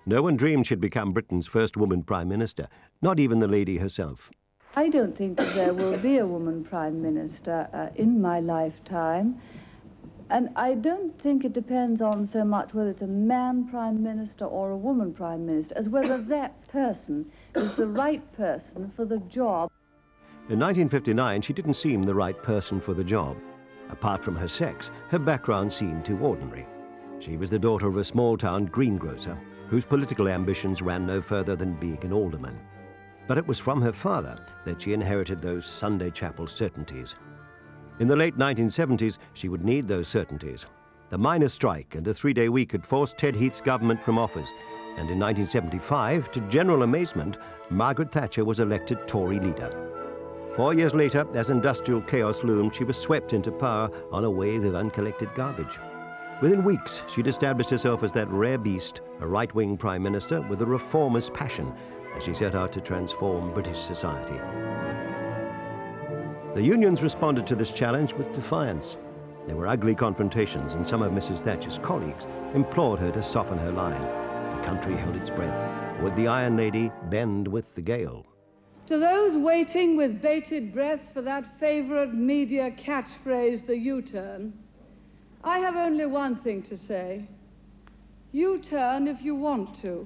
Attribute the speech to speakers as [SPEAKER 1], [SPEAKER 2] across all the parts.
[SPEAKER 1] No one dreamed she'd become Britain's first woman Prime Minister, not even the lady herself.
[SPEAKER 2] I don't think that there will be a woman Prime Minister in my lifetime. And I don't think it depends on so much whether it's a man Prime Minister or a woman Prime Minister, as whether that person is the right person for the job.
[SPEAKER 1] In 1959, she didn't seem the right person for the job. Apart from her sex, her background seemed too ordinary. She was the daughter of a small-town greengrocer whose political ambitions ran no further than being an alderman. But it was from her father that she inherited those Sunday chapel certainties. In the late 1970s, she would need those certainties. The miners' strike and the three-day week had forced Ted Heath's government from office, and in 1975, to general amazement, Margaret Thatcher was elected Tory leader. 4 years later, as industrial chaos loomed, she was swept into power on a wave of uncollected garbage. Within weeks, she'd established herself as that rare beast, a right-wing Prime Minister with a reformer's passion, as she set out to transform British society. The unions responded to this challenge with defiance. There were ugly confrontations, and some of Mrs. Thatcher's colleagues implored her to soften her line. The country held its breath. Would the Iron Lady bend with the gale?
[SPEAKER 3] To those waiting with bated breath for that favourite media catchphrase, the U-turn, I have only one thing to say. U-turn if you want to.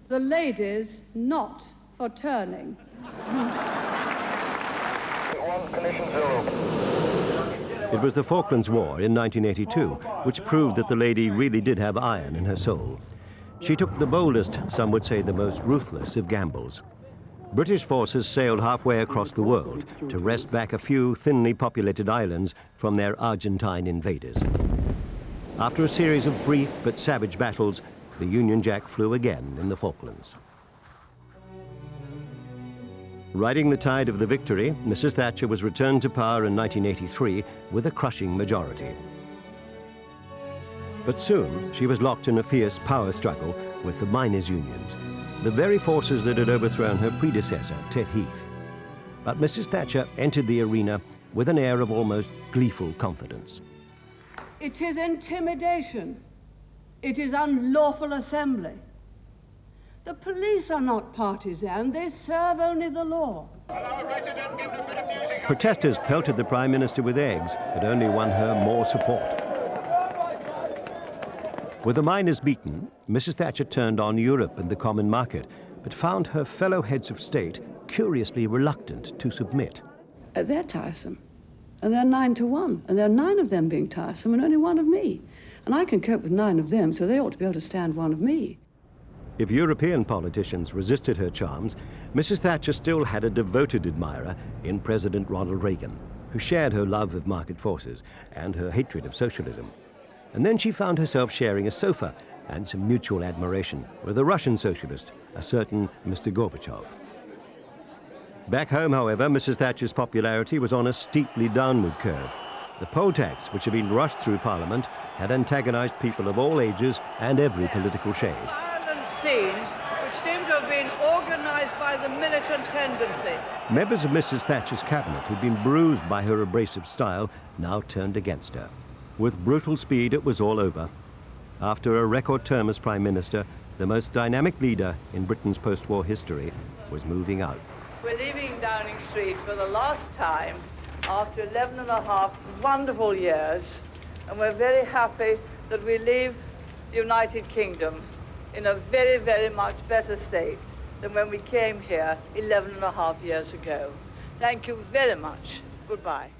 [SPEAKER 3] The ladies not for turning.
[SPEAKER 1] It was the Falklands War in 1982 which proved that the lady really did have iron in her soul. She took the boldest, some would say the most ruthless, of gambles. British forces sailed halfway across the world to wrest back a few thinly populated islands from their Argentine invaders. After a series of brief but savage battles, the Union Jack flew again in the Falklands. Riding the tide of the victory, Mrs. Thatcher was returned to power in 1983 with a crushing majority. But soon, she was locked in a fierce power struggle with the miners' unions, the very forces that had overthrown her predecessor, Ted Heath. But Mrs. Thatcher entered the arena with an air of almost gleeful confidence.
[SPEAKER 3] It is intimidation. It is unlawful assembly. The police are not partisan, they serve only the law.
[SPEAKER 1] Protesters pelted the Prime Minister with eggs, but only won her more support. With the miners beaten, Mrs. Thatcher turned on Europe and the common market, but found her fellow heads of state curiously reluctant to submit.
[SPEAKER 3] They're tiresome, and they're 9 to 1, and there are 9 of them being tiresome and only 1 of me. And I can cope with 9 of them, so they ought to be able to stand 1 of me.
[SPEAKER 1] If European politicians resisted her charms, Mrs. Thatcher still had a devoted admirer in President Ronald Reagan, who shared her love of market forces and her hatred of socialism. And then she found herself sharing a sofa and some mutual admiration with a Russian socialist, a certain Mr. Gorbachev. Back home, however, Mrs. Thatcher's popularity was on a steeply downward curve. The poll tax, which had been rushed through Parliament, had antagonized people of all ages and every political shade.
[SPEAKER 3] Violent scenes which seem to have been organized by the militant tendency.
[SPEAKER 1] Members of Mrs. Thatcher's cabinet, who'd been bruised by her abrasive style, now turned against her. With brutal speed, it was all over. After a record term as Prime Minister, the most dynamic leader in Britain's post-war history was moving out.
[SPEAKER 3] We're leaving Downing Street for the last time after 11.5 wonderful years, and we're very happy that we leave the United Kingdom in a very, very much better state than when we came here 11.5 years ago. Thank you very much. Goodbye.